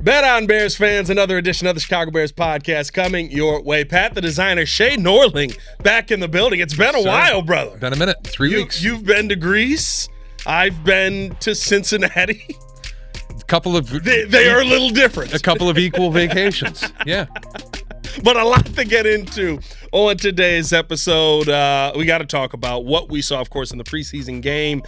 Bet on Bears fans, another edition of the Chicago Bears podcast coming your way. Pat, the designer, Shea Norling, back in the building. It's been a while, brother. Been a minute, 3 weeks. You've been to Greece. I've been to Cincinnati. They are a little different. A couple of equal vacations. Yeah. But a lot to get into on today's episode. We got to talk about what we saw, of course, in the preseason game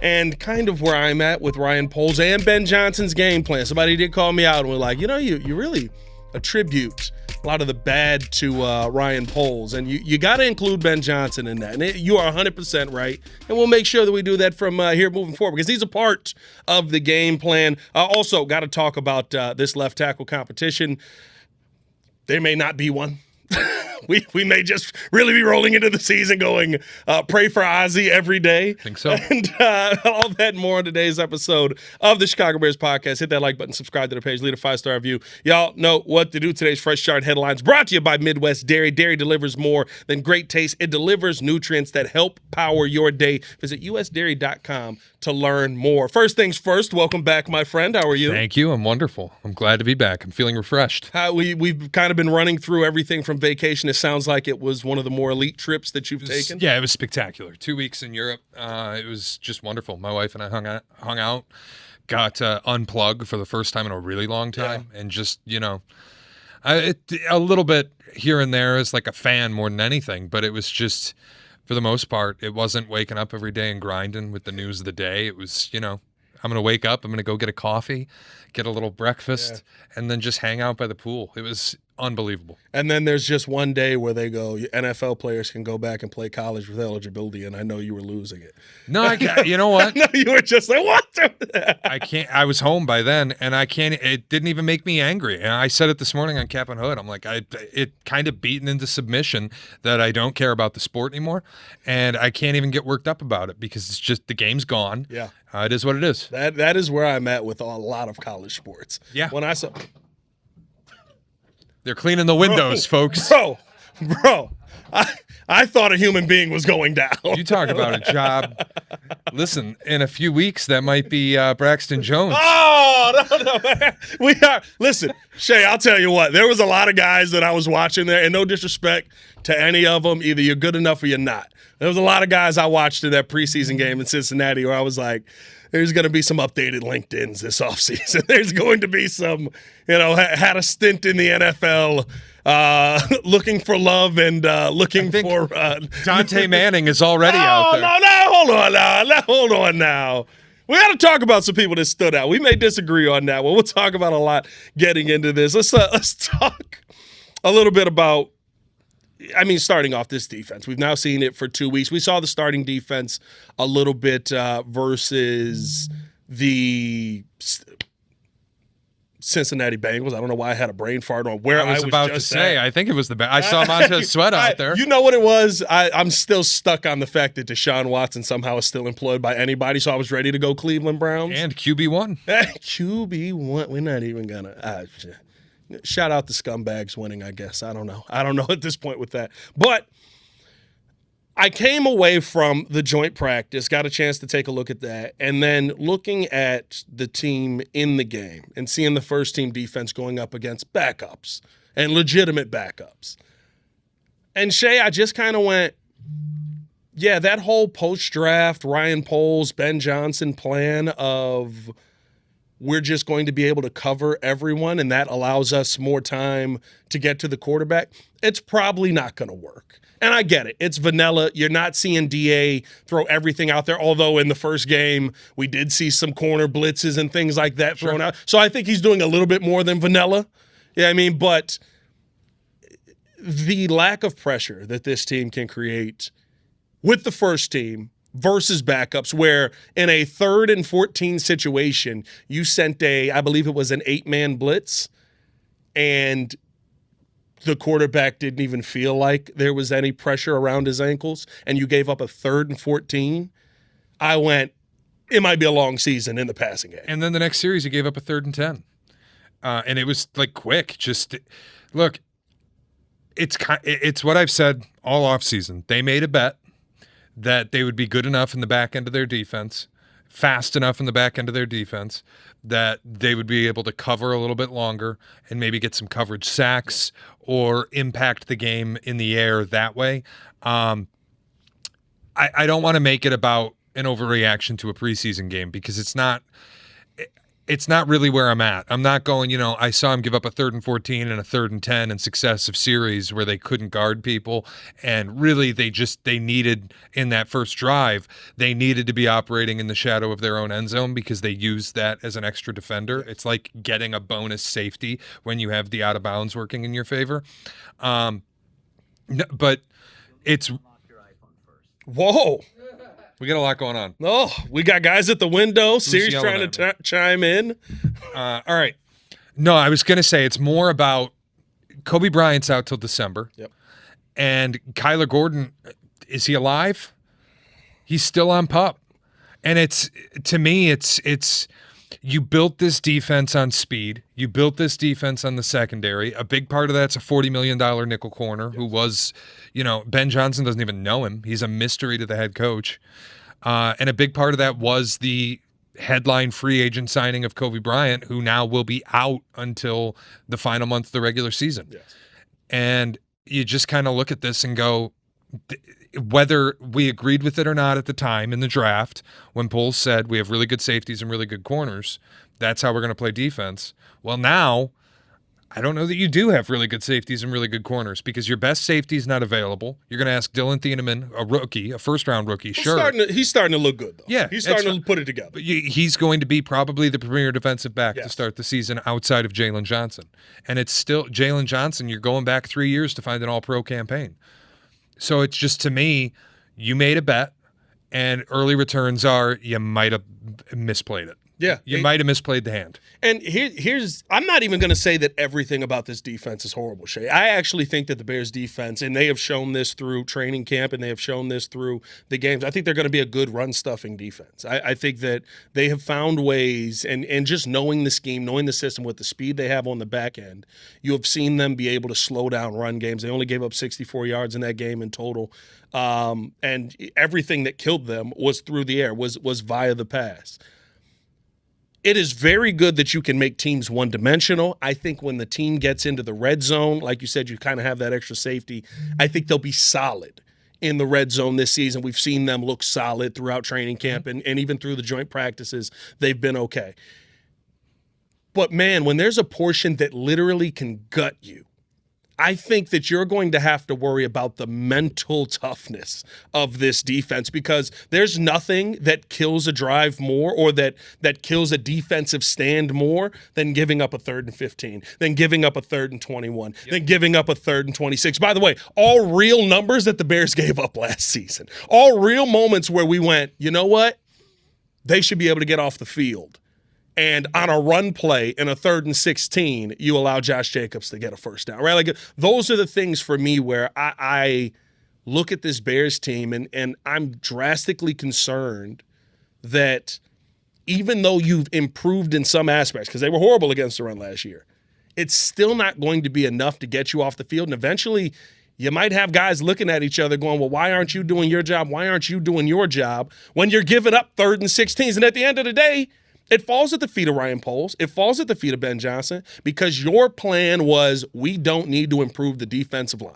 and kind of where I'm at with Ryan Poles and Ben Johnson's game plan. Somebody did call me out and was like, you really attribute a lot of the bad to Ryan Poles, and you got to include Ben Johnson in that. And you are 100% right, and we'll make sure that we do that from here moving forward because he's a part of the game plan. Also, got to talk about this left tackle competition. There may not be one. We may just really be rolling into the season going, pray for Ozzie every day. I think so. And all that and more on today's episode of the Chicago Bears podcast. Hit that like button, subscribe to the page, leave a 5-star review. Y'all know what to do. Today's Fresh Start headlines brought to you by Midwest Dairy. Dairy delivers more than great taste. It delivers nutrients that help power your day. Visit usdairy.com to learn more. First things first, welcome back, my friend. How are you? Thank you. I'm wonderful. I'm glad to be back. I'm feeling refreshed. We've kind of been running through everything from vacation. It sounds like it was one of the more elite trips that you've taken. Yeah, it was spectacular. 2 weeks in Europe. It was just wonderful. My wife and I hung out, got to unplug for the first time in a really long time, and just, a little bit here and there as like a fan more than anything, but it was just, for the most part, it wasn't waking up every day and grinding with the news of the day. It was, I'm going to wake up, I'm going to go get a coffee, get a little breakfast, and then just hang out by the pool. It was unbelievable. And then there's just one day where they go, NFL players can go back and play college with eligibility, and I know you were losing it. No, you know what? No, you were just like, what? I can't. I was home by then, and I can't. It didn't even make me angry. And I said it this morning on Cap and Hood. I'm like, it kind of beaten into submission that I don't care about the sport anymore, and I can't even get worked up about it because it's just the game's gone. Yeah, it is what it is. That is where I'm at with a lot of college sports. Yeah, when I saw. They're cleaning the windows, folks. Bro, I thought a human being was going down. You talk about a job. Listen, in a few weeks, that might be Braxton Jones. Oh, no. We are. Listen, Shea, I'll tell you what. There was a lot of guys that I was watching there, and no disrespect to any of them. Either you're good enough or you're not. There was a lot of guys I watched in that preseason game in Cincinnati where I was like, there's going to be some updated LinkedIns this offseason. There's going to be some, had a stint in the NFL looking for love and looking for Dante Manning is already out there. No, hold on now. We got to talk about some people that stood out. We may disagree on that one. We'll talk about a lot getting into this. Let's talk a little bit about, starting off this defense. We've now seen it for 2 weeks. We saw the starting defense a little bit versus the Cincinnati Bengals. I don't know why I had a brain fart on where I was about to say. I think it was I saw Montez Sweat out there. You know what it was? I'm still stuck on the fact that Deshaun Watson somehow is still employed by anybody, so I was ready to go Cleveland Browns. And QB1. QB1. We're not even going to shout out the scumbags winning, I guess. I don't know at this point with that. But I came away from the joint practice, got a chance to take a look at that, and then looking at the team in the game and seeing the first team defense going up against backups and legitimate backups. And Shea, I just kind of went, yeah, that whole post-draft Ryan Poles, Ben Johnson plan of we're just going to be able to cover everyone, and that allows us more time to get to the quarterback. It's probably not going to work. And I get it. It's vanilla. You're not seeing DA throw everything out there, although in the first game we did see some corner blitzes and things like that thrown out. So I think he's doing a little bit more than vanilla. Yeah, but the lack of pressure that this team can create with the first team versus backups, where in a 3rd and 14 situation, you sent I believe it was an 8-man blitz, and the quarterback didn't even feel like there was any pressure around his ankles, and you gave up a 3rd and 14, I went, it might be a long season in the passing game. And then the next series, he gave up a 3rd and 10. And it was like quick. Just look, it's what I've said all offseason. They made a bet that they would be good enough in the back end of their defense fast enough in the back end of their defense that they would be able to cover a little bit longer and maybe get some coverage sacks or impact the game in the air that way. I don't want to make it about an overreaction to a preseason game because it's not really where I'm at. I'm not going, I saw him give up a 3rd and 14 and a 3rd and 10 in successive series where they couldn't guard people. And really they needed in that first drive, they needed to be operating in the shadow of their own end zone because they used that as an extra defender. It's like getting a bonus safety when you have the out of bounds working in your favor. But it's, whoa. We got a lot going on. Oh, we got guys at the window. Siri's trying to chime in. All right. No, I was going to say it's more about Kobe Bryant's out till December. Yep. And Kyler Gordon, is he alive? He's still on PUP. And to me, you built this defense on speed. You built this defense on the secondary. A big part of that's a $40 million nickel corner who was, Ben Johnson doesn't even know him. He's a mystery to the head coach. And a big part of that was the headline free agent signing of Kobe Bryant, who now will be out until the final month of the regular season. Yes. And you just kind of look at this and go, whether we agreed with it or not at the time in the draft, when Poles said we have really good safeties and really good corners, that's how we're going to play defense. Well, now I don't know that you do have really good safeties and really good corners because your best safety is not available. You're going to ask Dylan Thieneman, a rookie, a first-round rookie. Sure. He's starting to look good, though. Yeah. He's starting to put it together. But he's going to be probably the premier defensive back to start the season outside of Jalen Johnson. And it's still Jalen Johnson. You're going back 3 years to find an all-pro campaign. So it's just, to me, you made a bet, and early returns are you might have misplayed it. Yeah. You might have misplayed the hand. And here's I'm not even going to say that everything about this defense is horrible, Shea. I actually think that the Bears defense, and they have shown this through training camp and they have shown this through the games, I think they're going to be a good run-stuffing defense. I think that they have found ways, and just knowing the scheme, knowing the system with the speed they have on the back end, you have seen them be able to slow down run games. They only gave up 64 yards in that game in total. And everything that killed them was through the air, was via the pass. It is very good that you can make teams one-dimensional. I think when the team gets into the red zone, like you said, you kind of have that extra safety. I think they'll be solid in the red zone this season. We've seen them look solid throughout training camp and even through the joint practices. They've been okay. But, man, when there's a portion that literally can gut you, I think that you're going to have to worry about the mental toughness of this defense because there's nothing that kills a drive more or that kills a defensive stand more than giving up a 3rd and 15, than giving up a 3rd and 21, than giving up a 3rd and 26. By the way, all real numbers that the Bears gave up last season, all real moments where we went, you know what? They should be able to get off the field. And on a run play in a 3rd and 16, you allow Josh Jacobs to get a first down, right? Like those are the things for me where I look at this Bears team and I'm drastically concerned that even though you've improved in some aspects, because they were horrible against the run last year, it's still not going to be enough to get you off the field. And eventually you might have guys looking at each other going, well, why aren't you doing your job? Why aren't you doing your job when you're giving up 3rd and 16s? And at the end of the day, it falls at the feet of Ryan Poles. It falls at the feet of Ben Johnson because your plan was we don't need to improve the defensive line.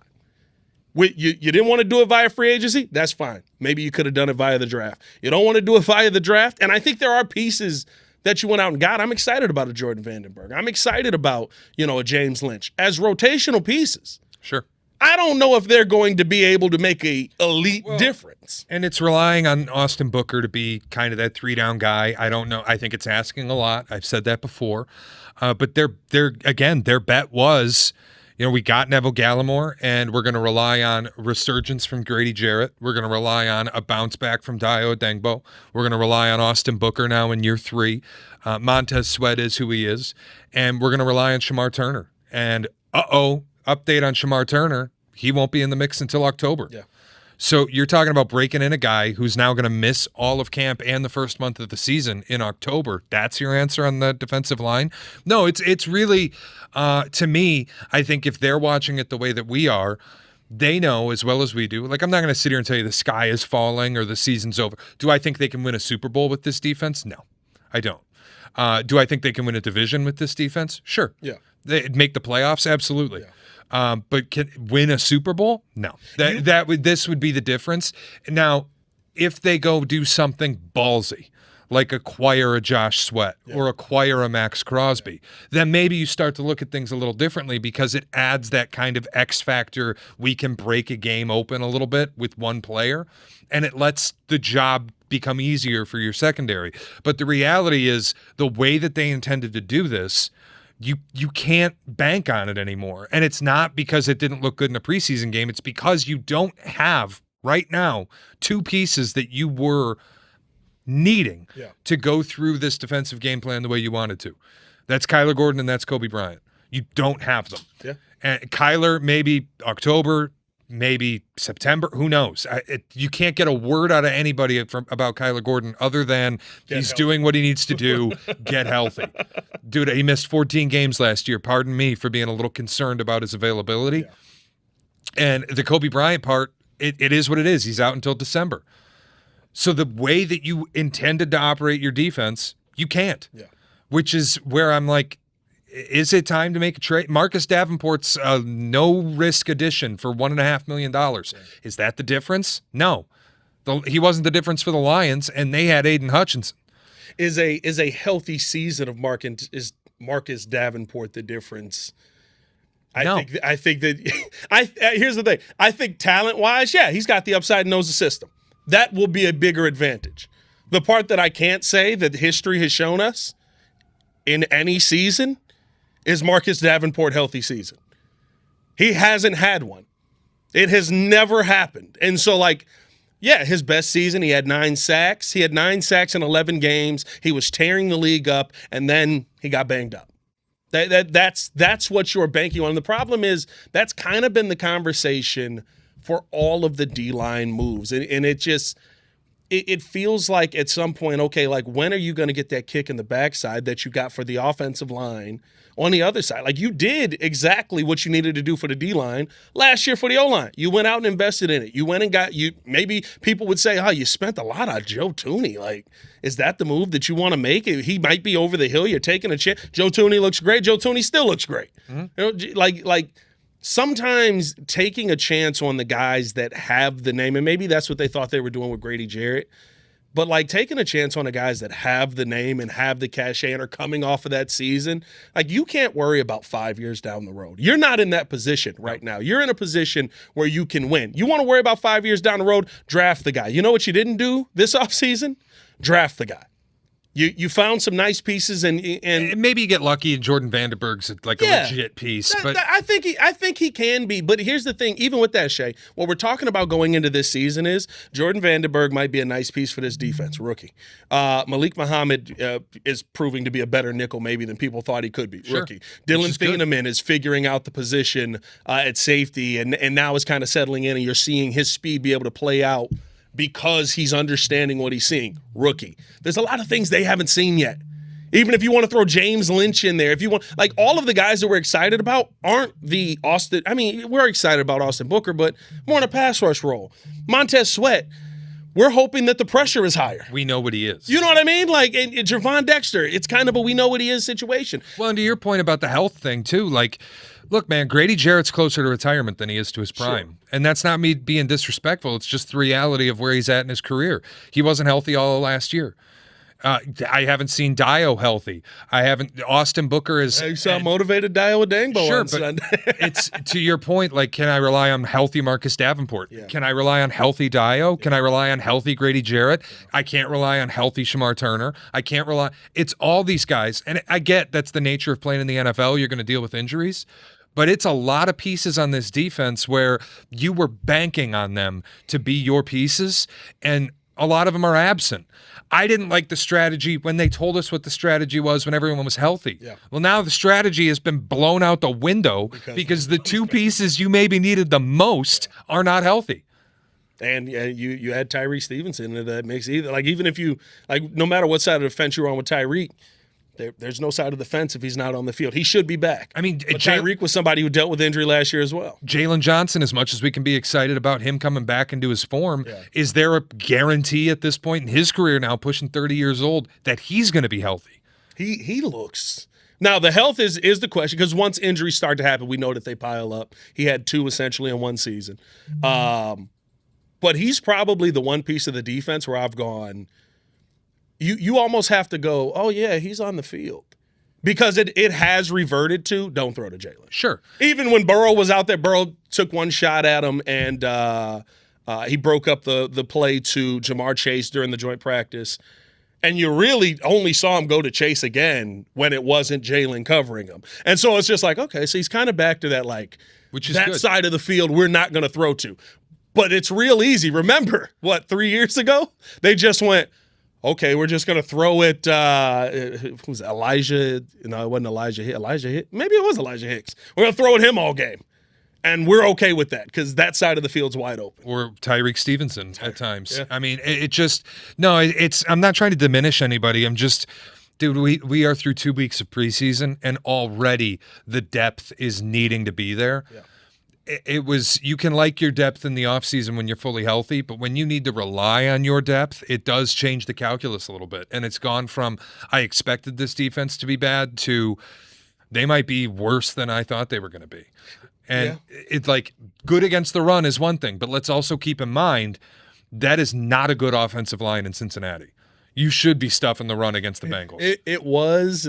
You didn't want to do it via free agency? That's fine. Maybe you could have done it via the draft. You don't want to do it via the draft? And I think there are pieces that you went out and got. I'm excited about a Jordan Vandenberg. I'm excited about, a James Lynch as rotational pieces. Sure. I don't know if they're going to be able to make a elite difference. And it's relying on Austin Booker to be kind of that 3-down guy. I don't know. I think it's asking a lot. I've said that before. But their bet was, we got Neville Gallimore, and we're going to rely on resurgence from Grady Jarrett. We're going to rely on a bounce back from Dayo Dengbo. We're going to rely on Austin Booker now in year 3. Montez Sweat is who he is. And we're going to rely on Shamar Turner. And, update on Shamar Turner. He won't be in the mix until October. Yeah. So you're talking about breaking in a guy who's now going to miss all of camp and the first month of the season in October. That's your answer on the defensive line? No, it's really, to me, I think if they're watching it the way that we are, they know as well as we do. Like, I'm not going to sit here and tell you the sky is falling or the season's over. Do I think they can win a Super Bowl with this defense? No, I don't. Do I think they can win a division with this defense? Sure. Yeah. They make the playoffs? Absolutely. Yeah. But can win a Super Bowl? No. This would be the difference. Now, if they go do something ballsy, like acquire a Josh Sweat or acquire a Max Crosby, then maybe you start to look at things a little differently because it adds that kind of X factor. We can break a game open a little bit with one player, and it lets the job become easier for your secondary. But the reality is the way that they intended to do this, you can't bank on it anymore. And it's not because it didn't look good in a preseason game. It's because you don't have right now two pieces that you were needing to go through this defensive game plan the way you wanted to. That's Kyler Gordon and that's Kobe Bryant. You don't have them. Yeah. And Kyler, maybe October, maybe September, who knows? You can't get a word out of anybody about Kyler Gordon other than he's doing what he needs to do, get healthy. Dude, he missed 14 games last year. Pardon me for being a little concerned about his availability. Yeah. And the Kobe Bryant part, it is what it is. He's out until December. So the way that you intended to operate your defense, you can't. Yeah. Which is where I'm like, is it time to make a trade? Marcus Davenport's a no-risk addition for $1.5 million. Yeah. Is that the difference? No. He wasn't the difference for the Lions, and they had Aiden Hutchinson. Is a healthy season of Marcus Davenport the difference? No. I think that here's the thing. I think talent-wise, he's got the upside and knows the system. That will be a bigger advantage. The part that I can't say that history has shown us in any season is Marcus Davenport healthy season. He hasn't had one. It has never happened. And so, his best season, he had 9 sacks. He had 9 sacks in 11 games. He was tearing the league up, and then he got banged up. That's what you're banking on. The problem is that's kind of been the conversation for all of the D-line moves. And it just it feels like at some point, okay, when are you going to get that kick in the backside that you got for the offensive line on the other side? You did exactly what you needed to do for the D-line last year for the O-line. You went out and invested in it. You went and maybe people would say, you spent a lot on Joe Thuney. Is that the move that you want to make? He might be over the hill. You're taking a chance. Joe Thuney looks great. Joe Thuney still looks great. Mm-hmm. Sometimes taking a chance on the guys that have the name, and maybe that's what they thought they were doing with Grady Jarrett, but taking a chance on the guys that have the name and have the cachet and are coming off of that season, you can't worry about 5 years down the road. You're not in that position right now. You're in a position where you can win. You want to worry about 5 years down the road? Draft the guy. You know what you didn't do this offseason? Draft the guy. You found some nice pieces and maybe you get lucky and Jordan Vandenberg's a legit piece. But I think he can be. But here's the thing, even with that, Shea, what we're talking about going into this season is Jordan Vandenberg might be a nice piece for this defense, rookie. Malik Muhammad is proving to be a better nickel maybe than people thought he could be, rookie. Dylan Thieneman is figuring out the position at safety and now is kind of settling in, and you're seeing his speed be able to play out because he's understanding what he's seeing. Rookie. There's a lot of things they haven't seen yet. Even if you want to throw James Lynch in there, if you want, all of the guys that we're excited about aren't the Austin. I mean, we're excited about Austin Booker, but more in a pass rush role. Montez Sweat, we're hoping that the pressure is higher. We know what he is. You know what I mean? And Javon Dexter, it's kind of a we know what he is situation. Well, and to your point about the health thing, too, look, man, Grady Jarrett's closer to retirement than he is to his prime. Sure. And that's not me being disrespectful. It's just the reality of where he's at in his career. He wasn't healthy all of last year. I haven't seen Dio healthy. Austin Booker is. You saw motivated Dio Dangbo. Sure, but it's to your point, can I rely on healthy Marcus Davenport? Yeah. Can I rely on healthy Dio? Yeah. Can I rely on healthy Grady Jarrett? Yeah. I can't rely on healthy Shamar Turner. I can't rely. It's all these guys. And I get that's the nature of playing in the NFL. You're going to deal with injuries. But it's a lot of pieces on this defense where you were banking on them to be your pieces, and a lot of them are absent. I didn't like the strategy when they told us what the strategy was when everyone was healthy. Yeah. Well, now the strategy has been blown out the window because the two pieces you maybe needed the most are not healthy. And you add Tyreek Stevenson, and that makes even if you no matter what side of the fence you're on with Tyreek, There's no side of the fence if he's not on the field. He should be back. I mean, but Tyreek was somebody who dealt with injury last year as well. Jalen Johnson, as much as we can be excited about him coming back into his form, is there a guarantee at this point in his career now, pushing 30 years old, that he's going to be healthy? He looks. Now, the health is the question, because once injuries start to happen, we know that they pile up. He had 2 essentially in one season. But he's probably the one piece of the defense where I've gone, you almost have to go, oh, yeah, he's on the field. Because it has reverted to, don't throw to Jalen. Sure. Even when Burrow was out there, Burrow took one shot at him, and he broke up the play to Jamar Chase during the joint practice. And you really only saw him go to Chase again when it wasn't Jalen covering him. And so it's just like, okay, so he's kind of back to that, like, which is that good. Side of the field we're not going to throw to. But it's real easy. Remember, 3 years ago? They just went, okay, we're just going to throw it. Who was it, Elijah? No, it wasn't Elijah Hicks. Elijah Hicks? Maybe it was Elijah Hicks. We're going to throw at him all game. And we're okay with that because that side of the field's wide open. Or Tyreek Stevenson at times. Yeah. I mean, it just – no, I'm not trying to diminish anybody. I'm just – dude, we are through 2 weeks of preseason, and already the depth is needing to be there. Yeah. It was, you can like your depth in the offseason when you're fully healthy, but when you need to rely on your depth, it does change the calculus a little bit. And it's gone from, I expected this defense to be bad, to they might be worse than I thought they were going to be. And it's like, good against the run is one thing, but let's also keep in mind that is not a good offensive line in Cincinnati. You should be stuffing the run against the Bengals.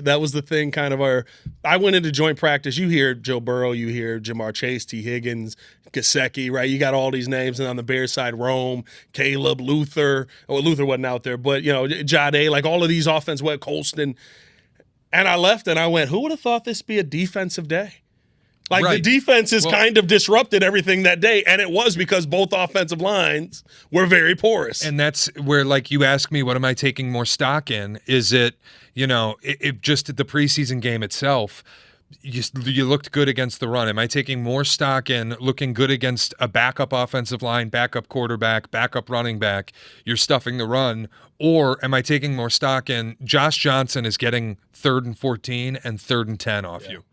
That was the thing, kind of I went into joint practice. You hear Joe Burrow, you hear Jamar Chase, T. Higgins, Gesicki, right? You got all these names. And on the Bears side, Rome, Caleb, Luther. Well, Luther wasn't out there, but, Jade, like all of these offense, Colston. And I left and I went, who would have thought this be a defensive day? Like, the defense is kind of disrupted everything that day, and it was because both offensive lines were very porous. And that's where, like, you ask me, what am I taking more stock in? Is it, it just at the preseason game itself, you looked good against the run. Am I taking more stock in looking good against a backup offensive line, backup quarterback, backup running back? You're stuffing the run. Or am I taking more stock in Josh Johnson is getting 3rd and 14 and 3rd and 10 off you?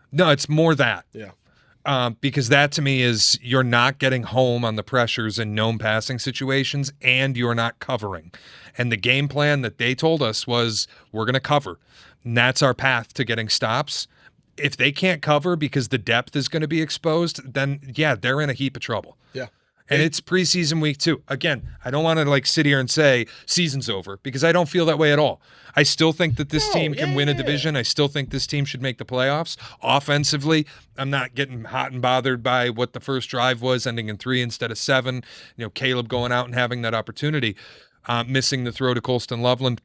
No, it's more that. Yeah. Because that to me is you're not getting home on the pressures in known passing situations, and you're not covering. And the game plan that they told us was we're going to cover. And that's our path to getting stops. If they can't cover because the depth is going to be exposed, then, they're in a heap of trouble. Yeah. And it's preseason week 2. Again, I don't want to sit here and say season's over because I don't feel that way at all. I still think that this team can win a division. I still think this team should make the playoffs. Offensively, I'm not getting hot and bothered by what the first drive was, ending in 3 instead of 7. Caleb going out and having that opportunity, missing the throw to Colston Loveland.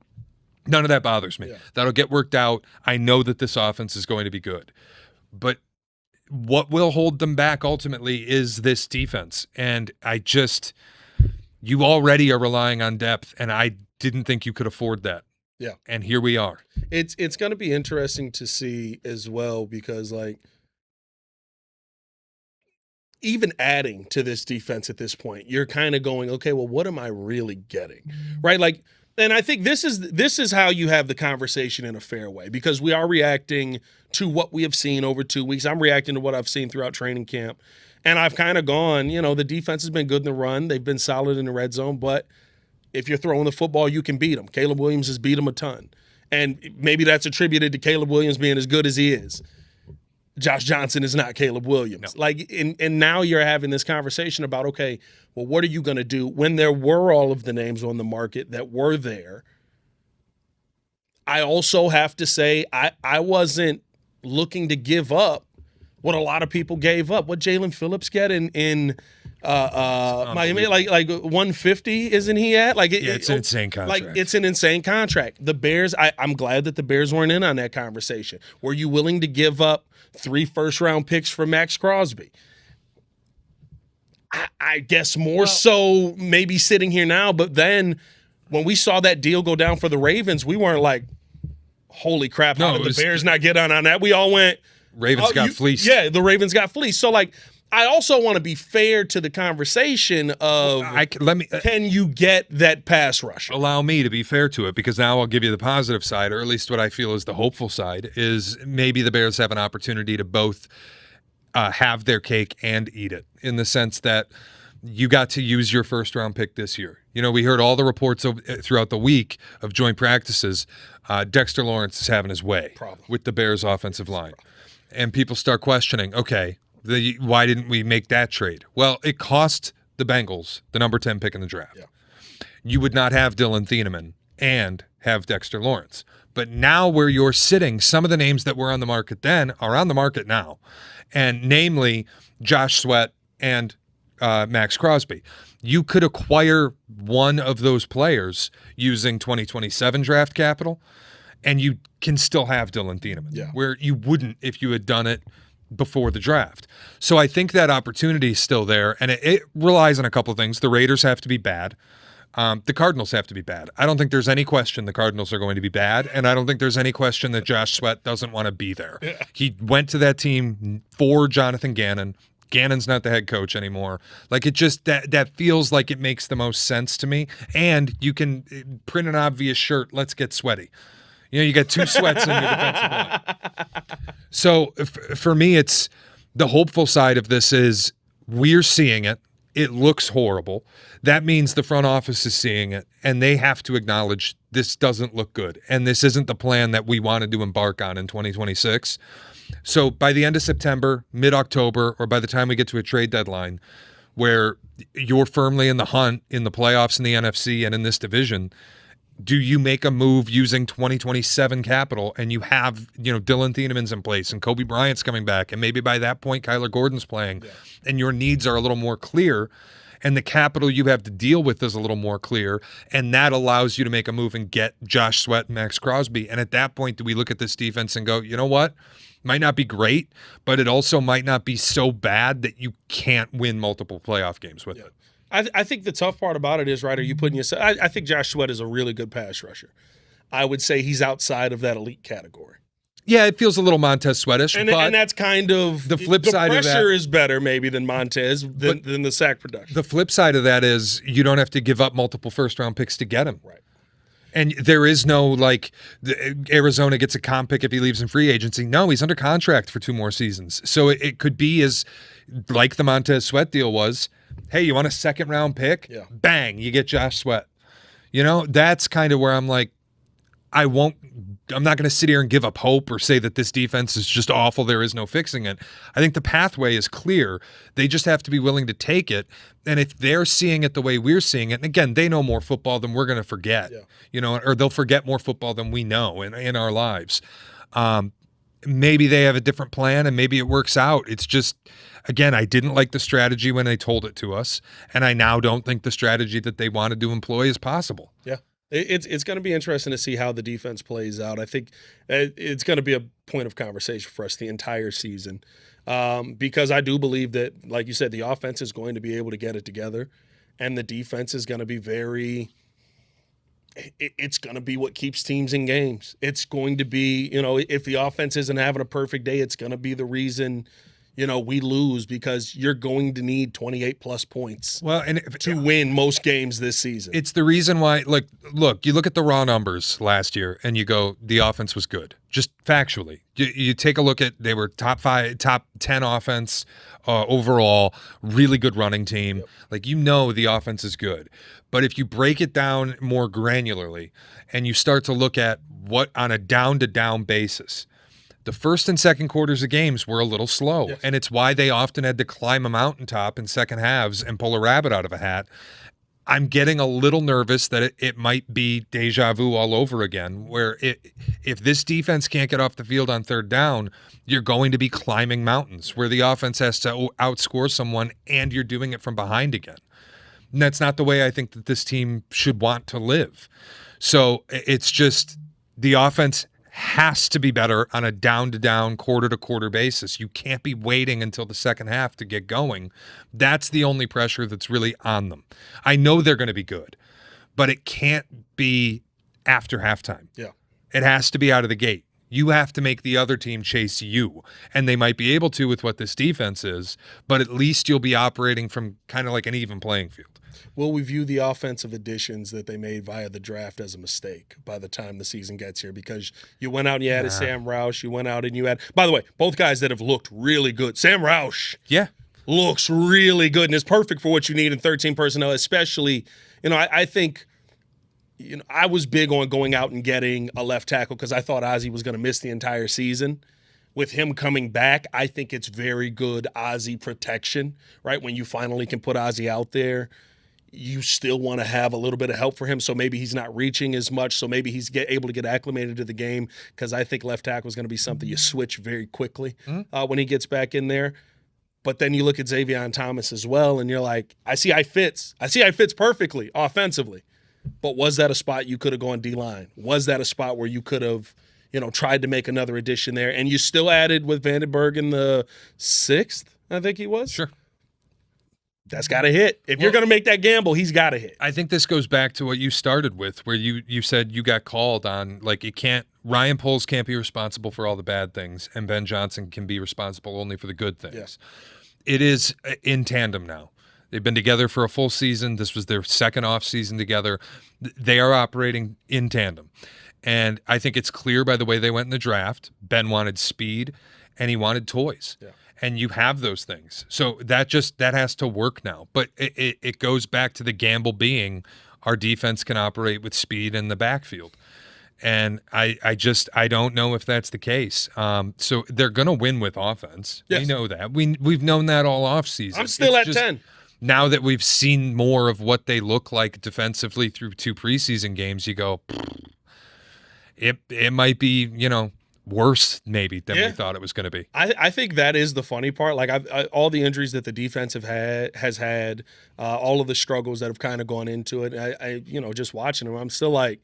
None of that bothers me. Yeah. That'll get worked out. I know that this offense is going to be good. But what will hold them back ultimately is this defense. And you already are relying on depth, and I didn't think you could afford that. Yeah. And here we are. It's going to be interesting to see as well because, even adding to this defense at this point, you're kind of going, okay, well, what am I really getting? Right? And I think this is how you have the conversation in a fair way because we are reacting to what we have seen over 2 weeks. I'm reacting to what I've seen throughout training camp. And I've kind of gone, the defense has been good in the run. They've been solid in the red zone, but if you're throwing the football, you can beat them. Caleb Williams has beat them a ton. And maybe that's attributed to Caleb Williams being as good as he is. Josh Johnson is not Caleb Williams. No. And now you're having this conversation about, okay, well, what are you going to do when there were all of the names on the market that were there? I also have to say I wasn't looking to give up what a lot of people gave up. What Jalen Phillips get in Miami, like 150, isn't he at? It's an insane contract. It's an insane contract. The Bears, I'm glad that the Bears weren't in on that conversation. Were you willing to give up 3 first-round picks for Max Crosby? I guess more so maybe sitting here now, but then when we saw that deal go down for the Ravens, we weren't like, holy crap, how did the Bears not get on that? We all went, Ravens got fleeced. Yeah, the Ravens got fleeced. So, I also want to be fair to the conversation of can you get that pass rusher? Allow me to be fair to it, because now I'll give you the positive side, or at least what I feel is the hopeful side, is maybe the Bears have an opportunity to both have their cake and eat it, in the sense that you got to use your first-round pick this year. You know, we heard all the reports throughout the week of joint practices. Dexter Lawrence is having his way with the Bears' offensive line. And people start questioning, okay, why didn't we make that trade? Well, it cost the Bengals the number 10 pick in the draft. Yeah. You would not have Dylan Thieneman and have Dexter Lawrence. But now where you're sitting, some of the names that were on the market then are on the market now. And namely, Josh Sweat and Max Crosby. You could acquire one of those players using 2027 draft capital, and you can still have Dylan Thieneman, where you wouldn't if you had done it before the draft. So I think that opportunity is still there, and it relies on a couple of things. The Raiders have to be bad. The Cardinals have to be bad. I don't think there's any question the Cardinals are going to be bad, and I don't think there's any question that Josh Sweat doesn't want to be there. Yeah. He went to that team for Jonathan Gannon. Gannon's not the head coach anymore. Like, it just, that feels like it makes the most sense to me. And you can print an obvious shirt, let's get sweaty. You know, you got two sweats in your defensive line. So for me, it's the hopeful side of this is we're seeing it. It looks horrible. That means the front office is seeing it, and they have to acknowledge this doesn't look good. And this isn't the plan that we wanted to embark on in 2026. So by the end of September, mid-October, or by the time we get to a trade deadline, where you're firmly in the hunt in the playoffs in the NFC and in this division, do you make a move using 2027 capital, and you have, you know, Dylan Thieneman's in place and Kobe Bryant's coming back, and maybe by that point Kyler Gordon's playing, and your needs are a little more clear, and the capital you have to deal with is a little more clear, and that allows you to make a move and get Josh Sweat and Max Crosby. And at that point, do we look at this defense and go, you know what? Might not be great, but it also might not be so bad that you can't win multiple playoff games with it. I think the tough part about it is, right, are you putting yourself – I think Josh Sweat is a really good pass rusher. I would say he's outside of that elite category. Yeah, it feels a little Montez Sweatish. And that's kind of – the flip side of that – the pressure is better maybe than Montez, than the sack production. The flip side of that is you don't have to give up multiple first-round picks to get him. Right. And there is no, like, Arizona gets a comp pick if he leaves in free agency. No, he's under contract for 2 more seasons. So it could be as, like the Montez Sweat deal was, hey, you want a second-round pick? Yeah. Bang, you get Josh Sweat. You know, that's kind of where I'm like, I'm not going to sit here and give up hope or say that this defense is just awful, there is no fixing it. I think the pathway is clear. They just have to be willing to take it. And if they're seeing it the way we're seeing it, and again, they know more football than we're going to forget, you know, or they'll forget more football than we know in our lives. Maybe they have a different plan and maybe it works out. It's just, again, I didn't like the strategy when they told it to us, and I now don't think the strategy that they wanted to employ is possible. Yeah. It's going to be interesting to see how the defense plays out. I think it's going to be a point of conversation for us the entire season, because I do believe that, like you said, the offense is going to be able to get it together, and the defense is going to be it's going to be what keeps teams in games. It's going to be, you know, if the offense isn't having a perfect day, it's going to be the reason, you know, we lose, because you're going to need 28-plus points to win most games this season. It's the reason why, like, look, you look at the raw numbers last year and you go, the offense was good. Just factually. You take a look at, they were top 10 offense overall, really good running team. Yep. Like, you know the offense is good. But if you break it down more granularly and you start to look at what on a down-to-down basis, the first and second quarters of games were a little slow, yes. And it's why they often had to climb a mountaintop in second halves and pull a rabbit out of a hat. I'm getting a little nervous that it might be deja vu all over again, where if this defense can't get off the field on third down, you're going to be climbing mountains where the offense has to outscore someone and you're doing it from behind again. And that's not the way I think that this team should want to live. So it's just the offense has to be better on a down-to-down, quarter-to-quarter basis. You can't be waiting until the second half to get going. That's the only pressure that's really on them. I know they're going to be good, but it can't be after halftime. Yeah. It has to be out of the gate. You have to make the other team chase you. And they might be able to with what this defense is, but at least you'll be operating from kind of like an even playing field. Will we view the offensive additions that they made via the draft as a mistake by the time the season gets here? Because you went out and you added Sam Roush. You went out and you had, by the way, both guys that have looked really good. Sam Roush looks really good and is perfect for what you need in 13 personnel, especially, I think, I was big on going out and getting a left tackle because I thought Ozzie was going to miss the entire season. With him coming back, I think it's very good Ozzie protection, right? When you finally can put Ozzie out there, you still want to have a little bit of help for him, so maybe he's not reaching as much, so maybe he's able to get acclimated to the game, because I think left tackle is going to be something you switch very quickly when he gets back in there. But then you look at Xavier Thomas as well, and you're like, I see I fits perfectly offensively. But was that a spot you could have gone D-line? Was that a spot where you could have, tried to make another addition there? And you still added with Vandenberg in the 6th, I think he was? Sure. That's got to hit. If you're going to make that gamble, he's got to hit. I think this goes back to what you started with, where you said you got called on, like, Ryan Poles can't be responsible for all the bad things, and Ben Johnson can be responsible only for the good things. Yeah. It is in tandem now. They've been together for a full season. This was their second off season together. They are operating in tandem. And I think it's clear by the way they went in the draft. Ben wanted speed, and he wanted toys. Yeah. And you have those things. So that has to work now. But it goes back to the gamble being our defense can operate with speed in the backfield. And I don't know if that's the case. So they're going to win with offense. Yes. We know that. We've known that all offseason. I'm still at 10. Now that we've seen more of what they look like defensively through 2 preseason games, you go, it might be, worse maybe than we thought it was going to be. I think that is the funny part. Like all the injuries that the defense has had, all of the struggles that have kind of gone into it. I just watching them, I'm still like,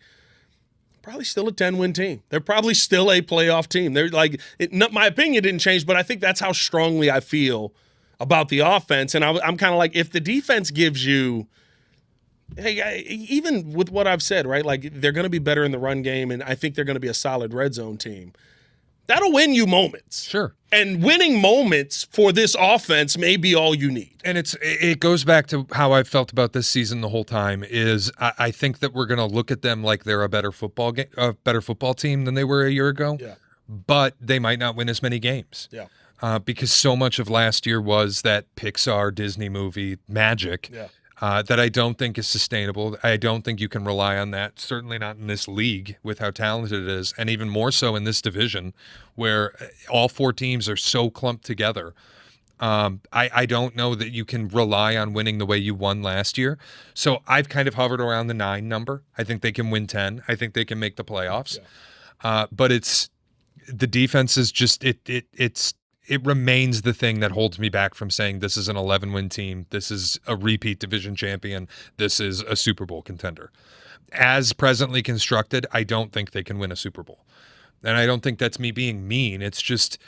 probably still a 10-win team. They're probably still a playoff team. They're like, my opinion didn't change, but I think that's how strongly I feel about the offense. And I'm kind of like, if the defense gives you, hey, even with what I've said, right? Like they're going to be better in the run game, and I think they're going to be a solid red zone team. That'll win you moments. Sure. And winning moments for this offense may be all you need. And it goes back to how I've felt about this season the whole time is I think that we're going to look at them like they're a better football team than they were a year ago. Yeah. But they might not win as many games. Yeah. Because so much of last year was that Pixar Disney movie magic. Yeah. That I don't think is sustainable. I don't think you can rely on that, certainly not in this league with how talented it is, and even more so in this division where all 4 teams are so clumped together. I don't know that you can rely on winning the way you won last year. So I've kind of hovered around the 9 number. I think they can win 10. I think they can make the playoffs. Yeah. But the defense is just it remains the thing that holds me back from saying this is an 11-win team. This is a repeat division champion. This is a Super Bowl contender. As presently constructed, I don't think they can win a Super Bowl. And I don't think that's me being mean. It's just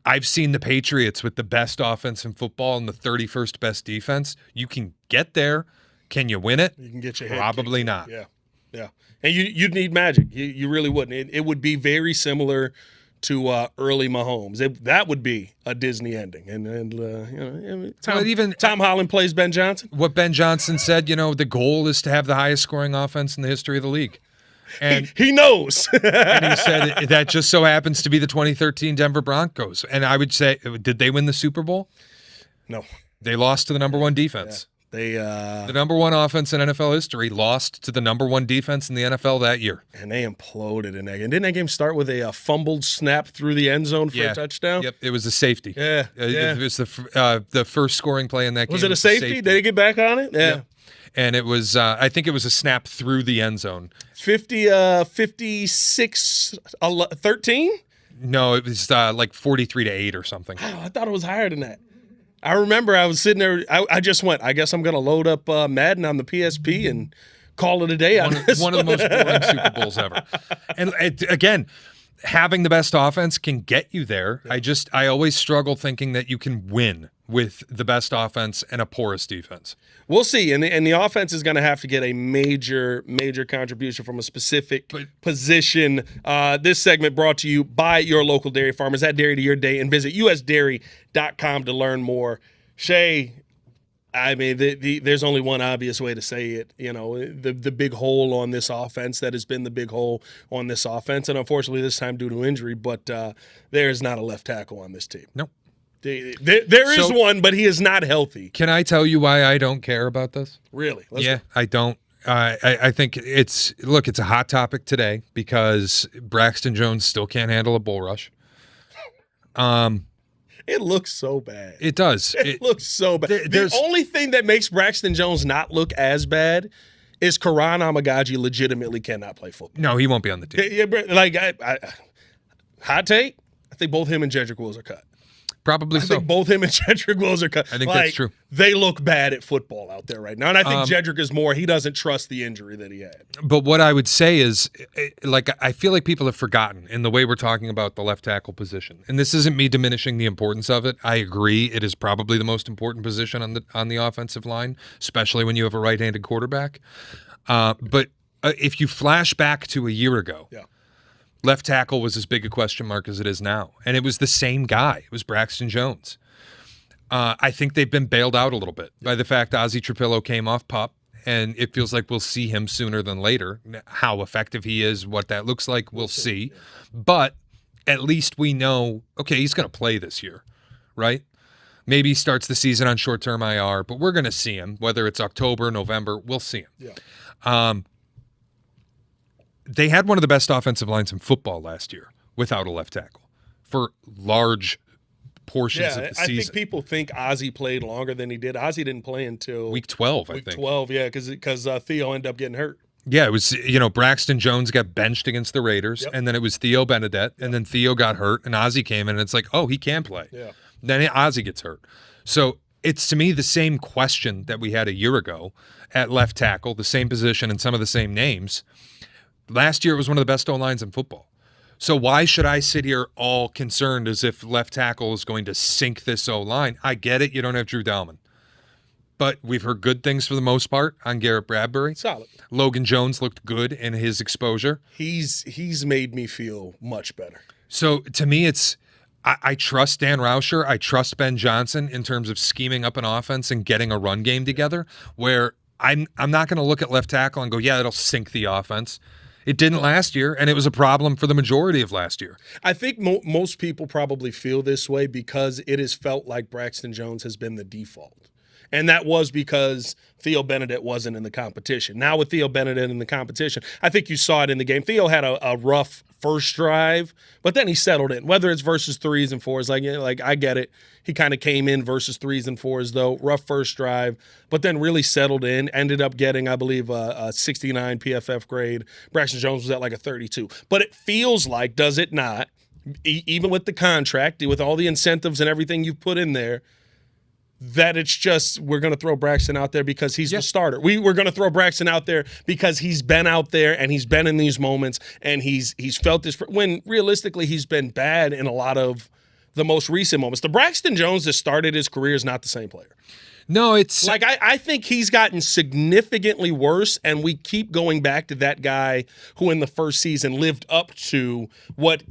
I've seen the Patriots with the best offense in football and the 31st best defense. You can get there. Can you win it? You can get your head Probably kicked. not. Yeah. And you'd need magic. You really wouldn't. It would be very similar to early Mahomes. That would be a Disney ending. And Tom Holland plays Ben Johnson. What Ben Johnson said, the goal is to have the highest scoring offense in the history of the league. And he knows. And he said that just so happens to be the 2013 Denver Broncos. And I would say, did they win the Super Bowl? No. They lost to the number 1 defense. Yeah. The number 1 offense in NFL history lost to the number 1 defense in the NFL that year. And they imploded in that game. Didn't that game start with a fumbled snap through the end zone for a touchdown? Yep, it was a safety. Yeah. It was the first scoring play in that game. Was it a safety? Did they get back on it? Yeah. Yep. And it was, I think it was a snap through the end zone. 56-13? No, it was like 43-8 or something. Oh, I thought it was higher than that. I remember I was sitting there. I just went, I guess I'm going to load up Madden on the PSP and call it a day. One of the most boring Super Bowls ever. And again, having the best offense can get you there. Yeah. I always struggle thinking that you can win with the best offense and a porous defense. We'll see. And the offense is going to have to get a major contribution from a specific position. This segment brought to you by your local dairy farmers. Add dairy to your day and visit usdairy.com to learn more. Shea, I mean, there's only one obvious way to say it. You know, the big hole on this offense that has been the big hole on this offense, and unfortunately this time due to injury, but there is not a left tackle on this team. Nope. There is one, but he is not healthy. Can I tell you why I don't care about this? Really? I don't. I think it's a hot topic today because Braxton Jones still can't handle a bull rush. It looks so bad. It does. It looks so bad. The only thing that makes Braxton Jones not look as bad is Karan Amagaji legitimately cannot play football. No, he won't be on the team. Yeah, like, hot take, I think both him and Jedrick Wills are cut. Probably so. I think both him and Jedrick Wills are cut. I think that's true. They look bad at football out there right now. And I think Jedrick is more, he doesn't trust the injury that he had. But what I would say is, like, I feel like people have forgotten in the way we're talking about the left tackle position. And this isn't me diminishing the importance of it. I agree it is probably the most important position on the offensive line, especially when you have a right-handed quarterback. But if you flash back to a year ago, left tackle was as big a question mark as it is now. And it was the same guy. It was Braxton Jones. I think they've been bailed out a little bit by the fact Ozzie Trapillo came off PUP, and it feels like we'll see him sooner than later. How effective he is, what that looks like, we'll see. But at least we know, okay, he's going to play this year, right? Maybe he starts the season on short-term IR, but we're going to see him. Whether it's October, November, we'll see him. Yeah. They had one of the best offensive lines in football last year without a left tackle for large portions of the season. I think people think Ozzie played longer than he did. Ozzie didn't play until week 12, I think. Week 12, yeah, because Theo ended up getting hurt. Yeah, it was, Braxton Jones got benched against the Raiders, and then it was Theo Benedette, and then Theo got hurt, and Ozzie came in, and it's like, oh, he can play. Yeah. Then Ozzie gets hurt. So it's, to me, the same question that we had a year ago at left tackle, the same position and some of the same names. Last year, it was one of the best O-lines in football. So why should I sit here all concerned as if left tackle is going to sink this O-line? I get it. You don't have Drew Dalman. But we've heard good things for the most part on Garrett Bradbury. Solid. Logan Jones looked good in his exposure. He's made me feel much better. So to me, it's I trust Dan Rauscher. I trust Ben Johnson in terms of scheming up an offense and getting a run game together, where I'm not going to look at left tackle and go, yeah, it'll sink the offense. It didn't last year, and it was a problem for the majority of last year. I think most people probably feel this way because it has felt like Braxton Jones has been the default. And that was because Theo Benedette wasn't in the competition. Now with Theo Benedette in the competition, I think you saw it in the game. Theo had a rough first drive, but then he settled in. Whether it's versus threes and fours, like I get it. He kind of came in versus threes and fours, though. Rough first drive, but then really settled in. Ended up getting, I believe, a 69 PFF grade. Braxton Jones was at like a 32. But it feels like, does it not, even with the contract, with all the incentives and everything you've put in there, that it's just we're going to throw Braxton out there because he's the starter. We're going to throw Braxton out there because he's been out there and he's been in these moments and he's felt this, when realistically he's been bad in a lot of the most recent moments. The Braxton Jones that started his career is not the same player. No, it's like I think he's gotten significantly worse, and we keep going back to that guy who in the first season lived up to what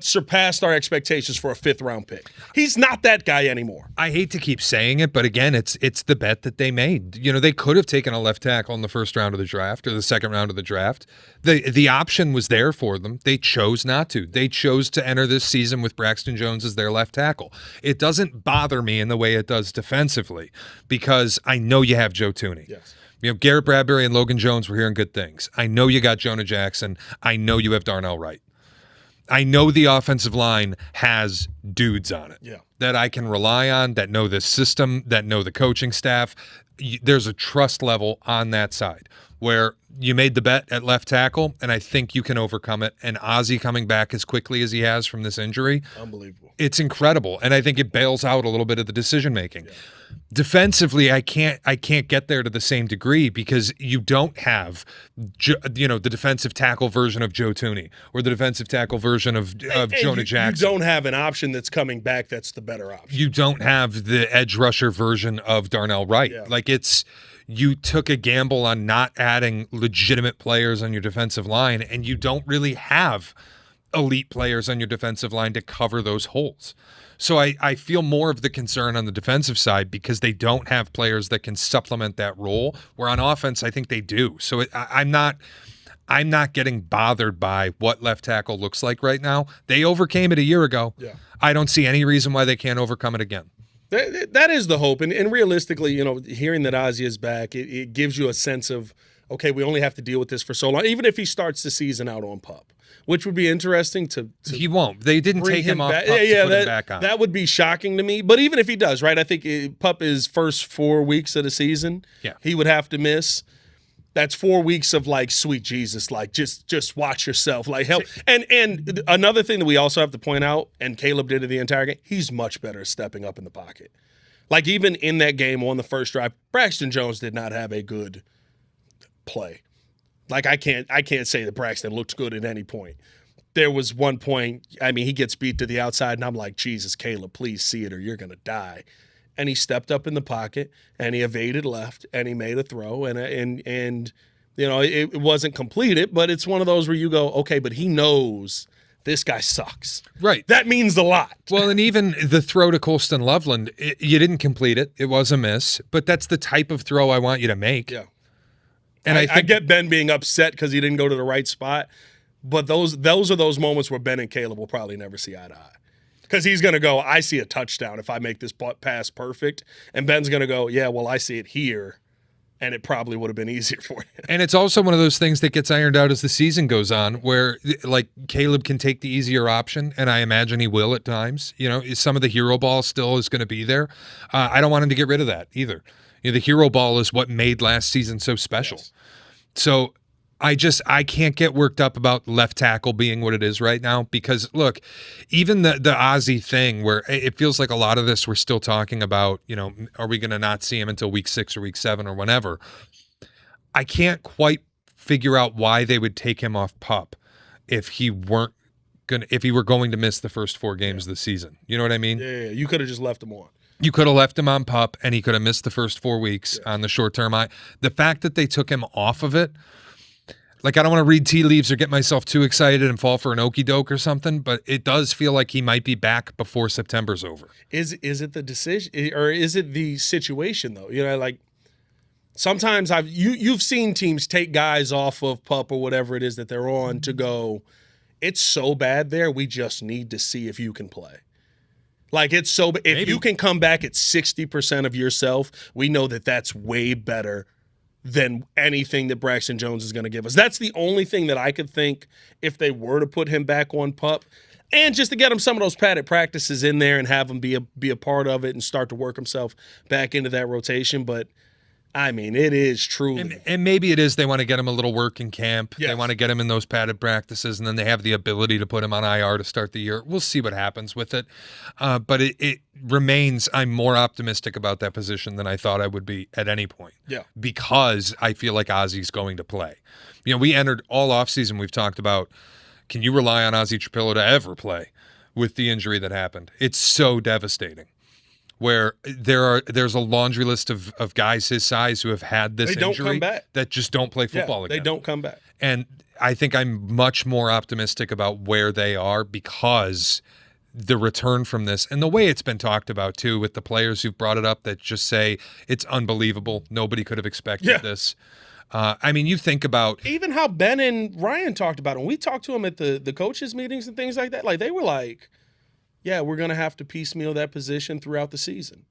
surpassed our expectations for a 5th-round pick. He's not that guy anymore. I hate to keep saying it, but again, it's the bet that they made. They could have taken a left tackle in the first round of the draft or the second round of the draft. The option was there for them. They chose not to. They chose to enter this season with Braxton Jones as their left tackle. It doesn't bother me in the way it does defensively, because I know you have Joe Thuney. Yes. Garrett Bradbury and Logan Jones were hearing good things. I know you got Jonah Jackson. I know you have Darnell Wright. I know the offensive line has dudes on it that I can rely on, that know this system, that know the coaching staff. There's a trust level on that side where you made the bet at left tackle, and I think you can overcome it. And Ozzie coming back as quickly as he has from this injury, unbelievable. It's incredible, and I think it bails out a little bit of the decision making. Yeah. Defensively, I can't get there to the same degree because you don't have, the defensive tackle version of Joe Thuney or the defensive tackle version of Jonah Jackson. You don't have an option that's coming back that's the better option. You don't have the edge rusher version of Darnell Wright. Yeah. Like you took a gamble on not adding legitimate players on your defensive line, and you don't really have elite players on your defensive line to cover those holes. So I feel more of the concern on the defensive side because they don't have players that can supplement that role, where on offense I think they do. So I'm not getting bothered by what left tackle looks like right now. They overcame it a year ago. Yeah. I don't see any reason why they can't overcome it again. That is the hope. And realistically, hearing that Ozzie is back, it gives you a sense of, okay, we only have to deal with this for so long, even if he starts the season out on PUP, which would be interesting to he won't. They didn't take him off PUP to put him back on. That would be shocking to me. But even if he does, right, I think PUP is first 4 weeks of the season. Yeah. He would have to miss. That's 4 weeks of like, sweet Jesus, like just watch yourself, like help. And another thing that we also have to point out, and Caleb did it the entire game, he's much better at stepping up in the pocket. Like even in that game on the first drive, Braxton Jones did not have a good play. Like I can't say that Braxton looked good at any point. There was one point, he gets beat to the outside, and I'm like, Jesus, Caleb, please see it or you're gonna die. And he stepped up in the pocket, and he evaded left, and he made a throw, and it wasn't completed, but it's one of those where you go, okay, but he knows this guy sucks. Right. That means a lot. Well, and even the throw to Colston Loveland, you didn't complete it. It was a miss, but that's the type of throw I want you to make. Yeah. And I get Ben being upset because he didn't go to the right spot, but those are those moments where Ben and Caleb will probably never see eye to eye. Because he's going to go, I see a touchdown if I make this pass perfect. And Ben's going to go, yeah, well, I see it here. And it probably would have been easier for you. And it's also one of those things that gets ironed out as the season goes on, where like Caleb can take the easier option, and I imagine he will at times. Some of the hero ball still is going to be there. I don't want him to get rid of that either. The hero ball is what made last season so special. Yes. So I can't get worked up about left tackle being what it is right now because, look, even the Ozzie thing where it feels like a lot of this we're still talking about, are we going to not see him until week 6 or week 7 or whenever? I can't quite figure out why they would take him off PUP if he were going to miss the first 4 games of the season. You know what I mean? Yeah. You could have just left him on. You could have left him on PUP and he could have missed the first 4 weeks on the short term. The fact that they took him off of it, like, I don't want to read tea leaves or get myself too excited and fall for an okey doke or something, but it does feel like he might be back before September's over. Is it the decision or is it the situation though? Like sometimes you've seen teams take guys off of PUP or whatever it is that they're on to go, it's so bad there, we just need to see if you can play. Like if you can come back at 60% of yourself, we know that that's way better than anything that Braxton Jones is going to give us. That's the only thing that I could think if they were to put him back on PUP, and just to get him some of those padded practices in there and have him be a part of it and start to work himself back into that rotation. But it is truly. And maybe it is they want to get him a little work in camp. Yes. They want to get him in those padded practices, and then they have the ability to put him on IR to start the year. We'll see what happens with it. But it remains, I'm more optimistic about that position than I thought I would be at any point. Yeah. Because I feel like Ozzie's going to play. We entered all offseason, we've talked about, can you rely on Ozzie Trapillo to ever play with the injury that happened? It's so devastating. Where there's a laundry list of guys his size who have had this injury that just don't play football again. They don't come back. And I think I'm much more optimistic about where they are because the return from this and the way it's been talked about too with the players who've brought it up that just say it's unbelievable. Nobody could have expected this. You think about even how Ben and Ryan talked about it. When we talked to him at the coaches meetings and things like that, like they were like, yeah, we're going to have to piecemeal that position throughout the season.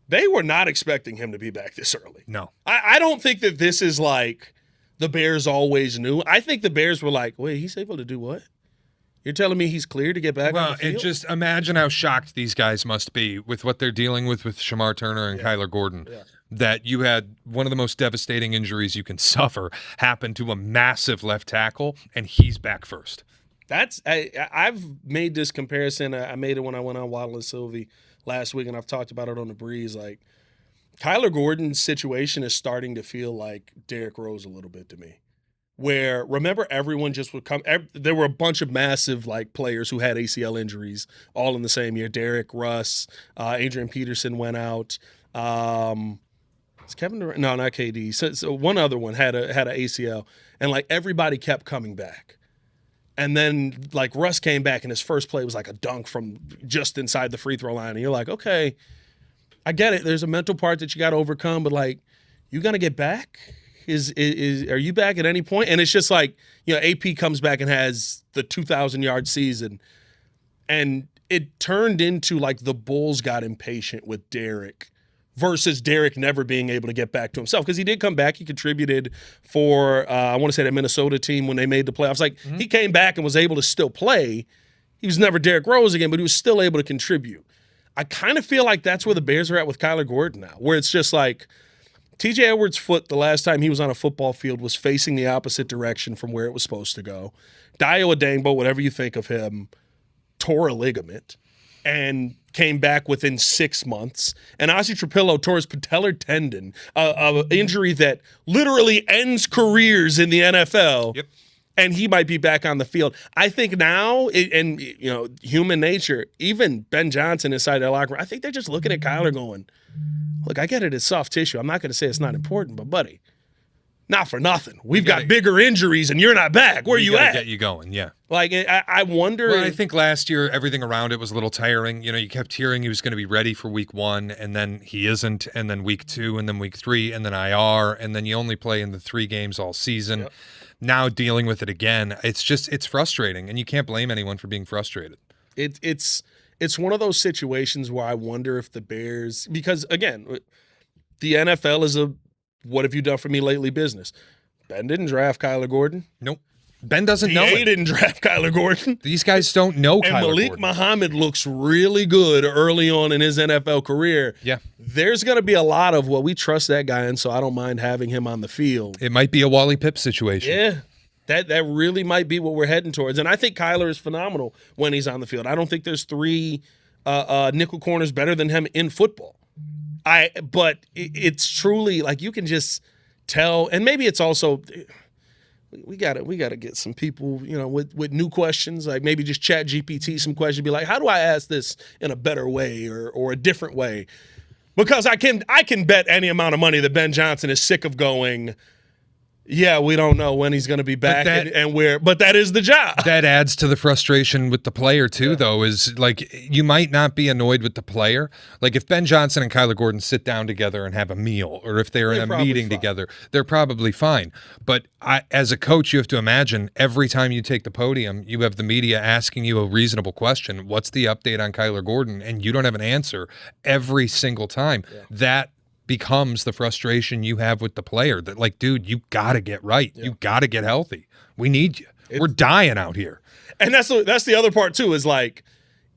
They were not expecting him to be back this early. No. I don't think that this is like the Bears always knew. I think the Bears were like, wait, he's able to do what? You're telling me he's clear to get back on Well, the field? and just imagine how shocked these guys must be with what they're dealing with Shamar Turner and Kyler Gordon. Yeah. That you had one of the most devastating injuries you can suffer happen to a massive left tackle, and he's back first. I've made this comparison. I made it when I went on Waddle and Sylvie last week, and I've talked about it on the Breeze. Like, Kyler Gordon's situation is starting to feel like Derrick Rose a little bit to me. Where, remember, everyone just would come. There were a bunch of massive like players who had ACL injuries all in the same year. Derrick, Russ, Adrian Peterson went out. Is Kevin Durant? No, not KD. So one other one had a ACL, and like everybody kept coming back. And then like Russ came back, and his first play was like a dunk from just inside the free throw line, and you're like, okay, I get it. There's a mental part that you got to overcome, but like, you gonna get back? Are you back at any point? And it's just like, AP comes back and has the 2,000-yard season, and it turned into like the Bulls got impatient with Derrick versus Derrick never being able to get back to himself, because he did come back. He contributed for I want to say that Minnesota team when they made the playoffs. Like he came back and was able to still play. He was never Derrick Rose again, but he was still able to contribute. I kind of feel like that's where the Bears are at with Kyler Gordon now, where it's just like, TJ Edwards' foot the last time he was on a football field was facing the opposite direction from where it was supposed to go. Dio Adangbo, whatever you think of him, tore a ligament and came back within 6 months. And Ozzie Trapillo tore his patellar tendon, an injury that literally ends careers in the NFL. Yep. And he might be back on the field. I think now, human nature, even Ben Johnson inside their locker room, I think they're just looking at Kyler going, look, I get it, it's soft tissue. I'm not going to say it's not important, but buddy, not for nothing. We've got bigger injuries, and you're not back. Where you at? Get you going, yeah. Like, I wonder. Well, I think last year everything around it was a little tiring. You kept hearing he was going to be ready for week 1, and then he isn't, and then week 2, and then week 3, and then IR, and then you only play in the 3 games all season. Yep. Now dealing with it again, it's frustrating, and you can't blame anyone for being frustrated. It's one of those situations where I wonder if the Bears, because again, the NFL is a what have you done for me lately business. Ben didn't draft Kyler Gordon. Nope. Ben doesn't know it. Didn't draft Kyler Gordon. These guys don't know Kyler Gordon. And Malik Muhammad looks really good early on in his NFL career. Yeah. There's going to be a lot of, we trust that guy, and so I don't mind having him on the field. It might be a Wally Pipp situation. Yeah. That really might be what we're heading towards. And I think Kyler is phenomenal when he's on the field. I don't think there's 3 nickel corners better than him in football. But it's truly like you can just tell, and maybe it's also we gotta get some people with new questions, like maybe just chat GPT some questions, be like, how do I ask this in a better way or a different way? Because I can bet any amount of money that Ben Johnson is sick of going, yeah, we don't know when he's going to be back, but that is the job. That adds to the frustration with the player too, though, is like you might not be annoyed with the player. Like if Ben Johnson and Kyler Gordon sit down together and have a meal, or if they're in a meeting together, they're probably fine. But as a coach, you have to imagine every time you take the podium, you have the media asking you a reasonable question. What's the update on Kyler Gordon? And you don't have an answer every single time. Yeah. That becomes the frustration you have with the player, that like, dude, you got to get right. Yeah. You got to get healthy. We need you. We're dying out here. And that's the other part too, is like,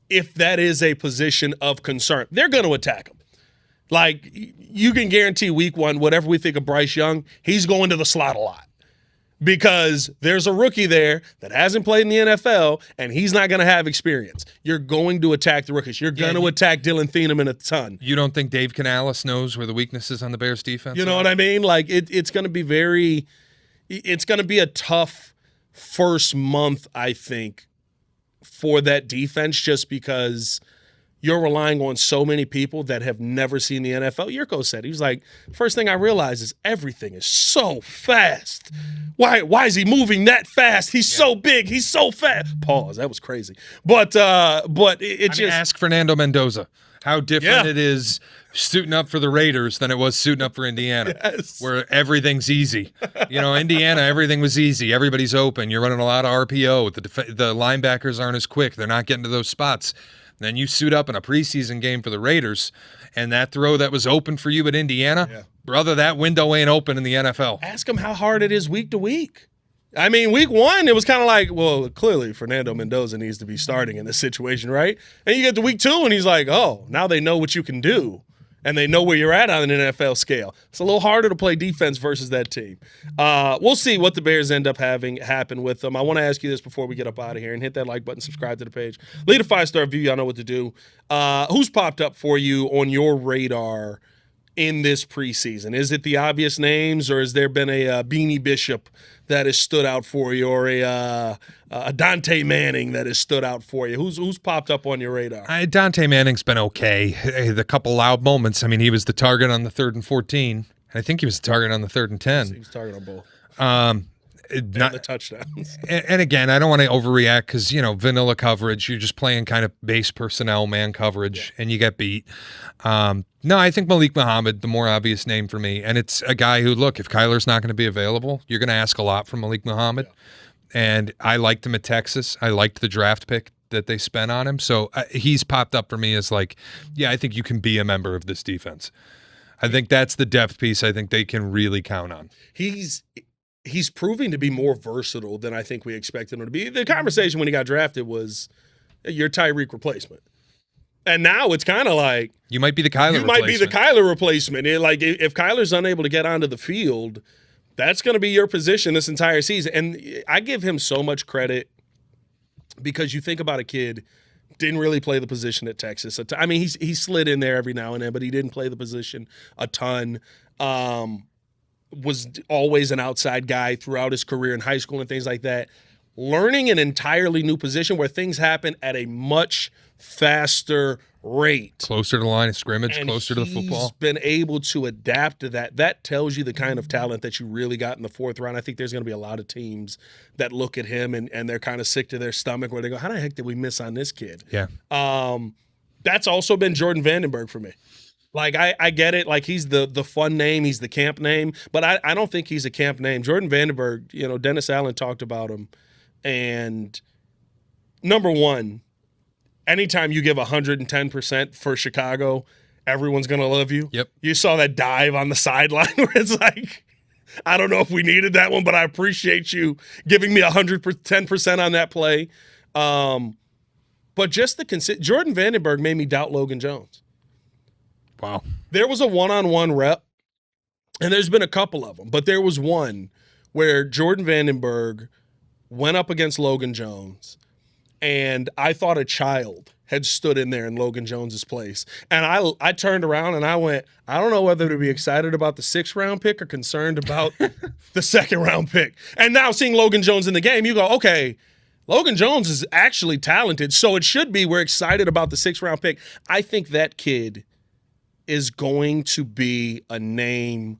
if that is a position of concern, they're going to attack him. Like you can guarantee week 1, whatever we think of Bryce Young, he's going to the slot a lot. Because there's a rookie there that hasn't played in the NFL, and he's not going to have experience. You're going to attack the rookies. You're going to attack Dylan Thieneman a ton. You don't think Dave Canales knows where the weaknesses on the Bears defense You know what I mean? Like, it's going to be it's going to be a tough first month, I think, for that defense, just because you're relying on so many people that have never seen the NFL. Yurko said, he was like, first thing I realized is everything is so fast. Why is he moving that fast? He's so big. He's so fast. Pause. That was crazy. But ask Fernando Mendoza how different it is suiting up for the Raiders than it was suiting up for Indiana, where everything's easy. Indiana, everything was easy. Everybody's open. You're running a lot of RPO. The linebackers aren't as quick. They're not getting to those spots. Then you suit up in a preseason game for the Raiders, and that throw that was open for you at Indiana, brother, that window ain't open in the NFL. Ask them how hard it is week to week. I mean, week 1, it was kind of like, well, clearly Fernando Mendoza needs to be starting in this situation, right? And you get to week 2, and he's like, oh, now they know what you can do, and they know where you're at on an NFL scale. It's a little harder to play defense versus that team. We'll see what the Bears end up having happen with them. I want to ask you this before we get up out of here, and hit that like button, subscribe to the page. Leave a 5-star review. Y'all know what to do. Who's popped up for you on your radar in this preseason? Is it the obvious names, or has there been a Beanie Bishop that has stood out for you, or a Dante Manning that has stood out for you? Who's popped up on your radar? Dante Manning's been okay. The couple loud moments. I mean, he was the target on the 3rd and 14. I think he was the target on the 3rd and 10. He was target on both. Not the touchdowns. And again, I don't want to overreact because, vanilla coverage, you're just playing kind of base personnel, man coverage, and you get beat. No, I think Malik Muhammad, the more obvious name for me. And it's a guy who, look, if Kyler's not going to be available, you're going to ask a lot from Malik Muhammad. Yeah. And I liked him at Texas. I liked the draft pick that they spent on him. So he's popped up for me as like, yeah, I think you can be a member of this defense. I think that's the depth piece I think they can really count on. He's proving to be more versatile than I think we expected him to be. The conversation when he got drafted was your Tyreek replacement. And now it's kind of like you might be the Kyler replacement. You might be the Kyler replacement. If Kyler's unable to get onto the field, that's going to be your position this entire season. And I give him so much credit because you think about a kid, didn't really play the position at Texas. I mean, he slid in there every now and then, but he didn't play the position a ton. Was always an outside guy throughout his career in high school and things like that. Learning an entirely new position where things happen at a much faster rate. Closer to the line of scrimmage, closer to the football. He's been able to adapt to that. That tells you the kind of talent that you really got in the 4th round. I think there's going to be a lot of teams that look at him and they're kind of sick to their stomach where they go, how the heck did we miss on this kid? Yeah. That's also been Jordan Vandenberg for me. Like, I get it. Like, he's the fun name. He's the camp name. But I don't think he's a camp name. Jordan Vandenberg, Dennis Allen talked about him. And number one, anytime you give 110% for Chicago, everyone's going to love you. Yep. You saw that dive on the sideline where it's like, I don't know if we needed that one, but I appreciate you giving me 110% on that play. But just Jordan Vandenberg made me doubt Logan Jones. Wow. There was a one-on-one rep, and there's been a couple of them, but there was one where Jordan Vandenberg went up against Logan Jones, and I thought a child had stood in there in Logan Jones's place. And I turned around and I went, I don't know whether to be excited about the 6th round pick or concerned about the 2nd round pick. And now seeing Logan Jones in the game, you go, okay, Logan Jones is actually talented, so it should be we're excited about the 6th round pick. I think that kid is going to be a name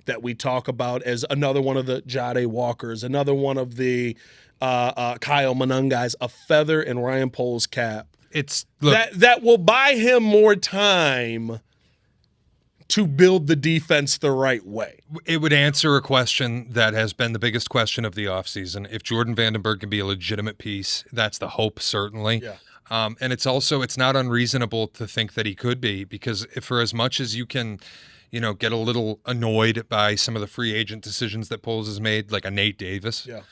that we talk about as another one of the Jade Walkers, another one of the Kyle Monunguys, a feather in Ryan Pohl's cap. That will buy him more time to build the defense the right way. It would answer a question that has been the biggest question of the offseason. If Jordan Vandenberg can be a legitimate piece, that's the hope, certainly. Yeah. And it's not unreasonable to think that he could be, because for as much as you can, get a little annoyed by some of the free agent decisions that Poles has made, like a Nate Davis. Yeah.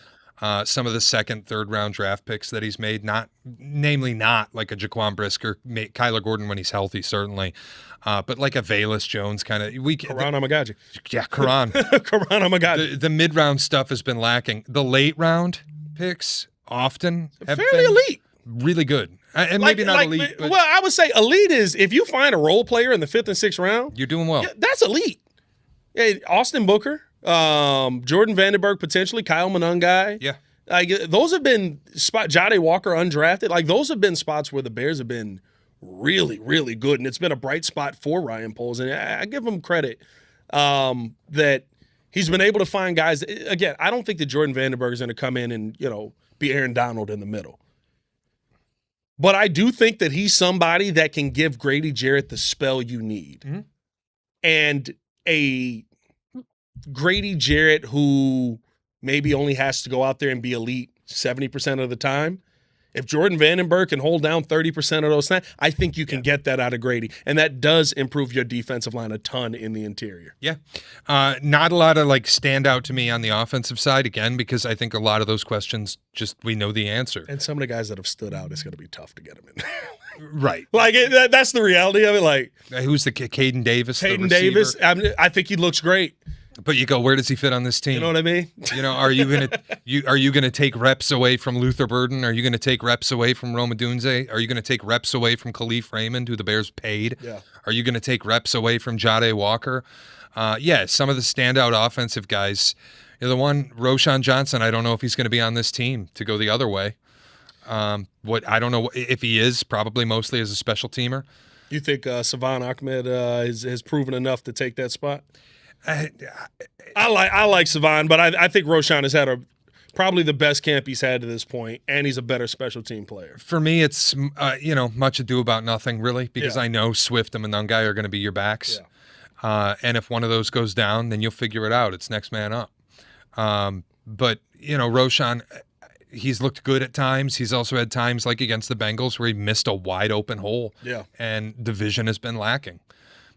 Some of the 2nd, 3rd round draft picks that he's made, not like a Jaquan Brisker, Kyler Gordon when he's healthy, certainly, but like a Velus Jones kind of. Karan Amagaji. Yeah, Karan. Karan Amagaji. The mid round stuff has been lacking. The late round picks often have fairly been elite. Really good. And maybe not elite. But well, I would say elite is if you find a role player in the 5th and 6th round, you're doing well. Yeah, that's elite. Hey, Austin Booker, Jordan Vandenberg, potentially Kyle Monungai. Yeah. Like, those have been Jade Walker undrafted. Like, those have been spots where the Bears have been really, really good, and it's been a bright spot for Ryan Poles. And I give him credit that he's been able to find guys. Again, I don't think that Jordan Vandenberg is going to come in and be Aaron Donald in the middle. But I do think that he's somebody that can give Grady Jarrett the spell you need. Mm-hmm. And a Grady Jarrett who maybe only has to go out there and be elite 70% of the time If Jordan Vandenberg can hold down 30% of those snaps, I think you can get that out of Grady. And that does improve your defensive line a ton in the interior. Yeah. Not a lot of stand out to me on the offensive side, again, because I think a lot of those questions just we know the answer. And some of the guys that have stood out, it's going to be tough to get them in there. Right. That's the reality of it. Who's the Caden Davis? Caden Davis, I think he looks great. But you go, where does he fit on this team? You know what I mean? Are you gonna take reps away from Luther Burden? Are you gonna take reps away from Roma Dunze? Are you gonna take reps away from Khalif Raymond, who the Bears paid? Yeah. Are you gonna take reps away from Jade Walker? Some of the standout offensive guys. The one Roshan Johnson, I don't know if he's gonna be on this team to go the other way. I don't know if he is, probably mostly as a special teamer. You think Savan Ahmed has proven enough to take that spot? I like Savan, but I think Roshan has had probably the best camp he's had to this point, and he's a better special team player. For me, it's much ado about nothing, really, because I know Swift and Monungai are going to be your backs. Yeah. And if one of those goes down, then you'll figure it out. It's next man up. But Roshan, he's looked good at times. He's also had times like against the Bengals where he missed a wide open hole. Yeah. And the vision has been lacking.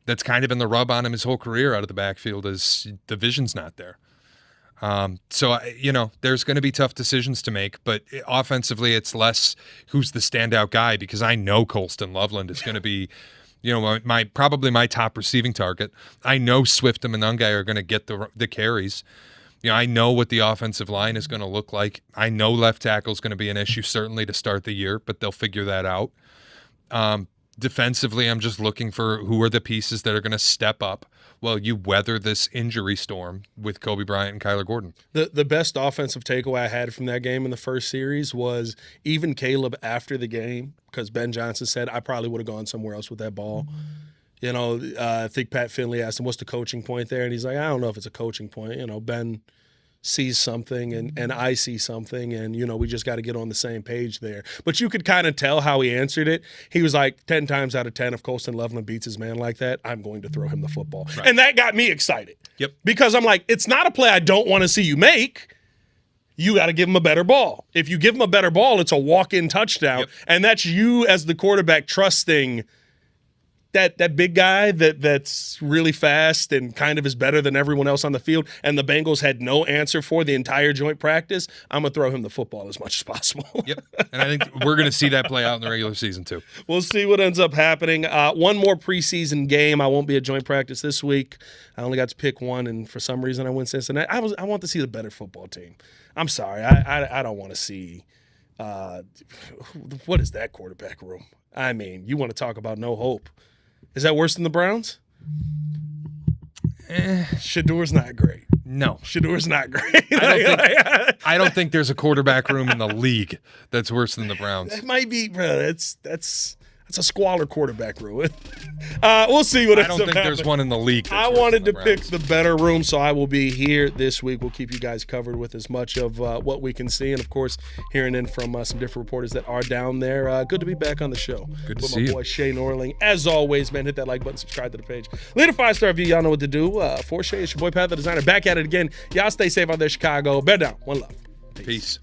That's kind of been the rub on him his whole career out of the backfield is the vision's not there. There's going to be tough decisions to make, but offensively it's less who's the standout guy because I know Colston Loveland is going to be, probably my top receiving target. I know Swift and Monungai are going to get the carries. I know what the offensive line is going to look like. I know left tackle is going to be an issue certainly to start the year, but they'll figure that out. Defensively, I'm just looking for who are the pieces that are going to step up while you weather this injury storm with Kobe Bryant and Kyler Gordon. The best offensive takeaway I had from that game in the first series was even Caleb after the game, because Ben Johnson said, I probably would have gone somewhere else with that ball. I think Pat Finley asked him, what's the coaching point there? And he's like, I don't know if it's a coaching point. Ben sees something and I see something and, we just got to get on the same page there. But you could kind of tell how he answered it. He was like, 10 times out of 10, if Colston Loveland beats his man like that, I'm going to throw him the football. Right. And that got me excited. Yep. Because I'm like, it's not a play I don't want to see you make. You got to give him a better ball. If you give him a better ball, it's a walk-in touchdown. Yep. And that's you as the quarterback trusting that big guy that's really fast and kind of is better than everyone else on the field, and the Bengals had no answer for the entire joint practice, I'm going to throw him the football as much as possible. Yep, and I think we're going to see that play out in the regular season too. We'll see what ends up happening. One more preseason game. I won't be at joint practice this week. I only got to pick one, and for some reason I went Cincinnati. I want to see the better football team. I'm sorry. I don't want to see what is that quarterback room? I mean, you want to talk about no hope. Is that worse than the Browns? Shador's not great. No. Shador's not great. I don't think there's a quarterback room in the league that's worse than the Browns. That might be, bro. That's a squalor quarterback room. We'll see what ends up happening. I don't think there's one in the league. I wanted to pick the better room, so I will be here this week. We'll keep you guys covered with as much of what we can see, and of course, hearing in from some different reporters that are down there. Good to be back on the show. Good to with see my you. boy Shea Norling. As always, man, hit that like button, subscribe to the page. Leave a 5-star review. Y'all know what to do. For Shea, it's your boy Pat the Designer. Back at it again. Y'all stay safe out there, Chicago. Bear down. One love. Peace.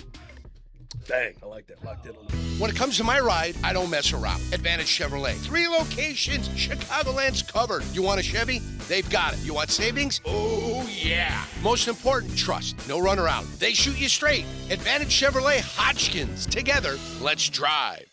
Dang, I like that. Locked in a little. When it comes to my ride, I don't mess around. Advantage Chevrolet. 3 locations. Chicagoland's covered. You want a Chevy? They've got it. You want savings? Oh, yeah. Most important, trust. No runaround. They shoot you straight. Advantage Chevrolet Hodgkins. Together, let's drive.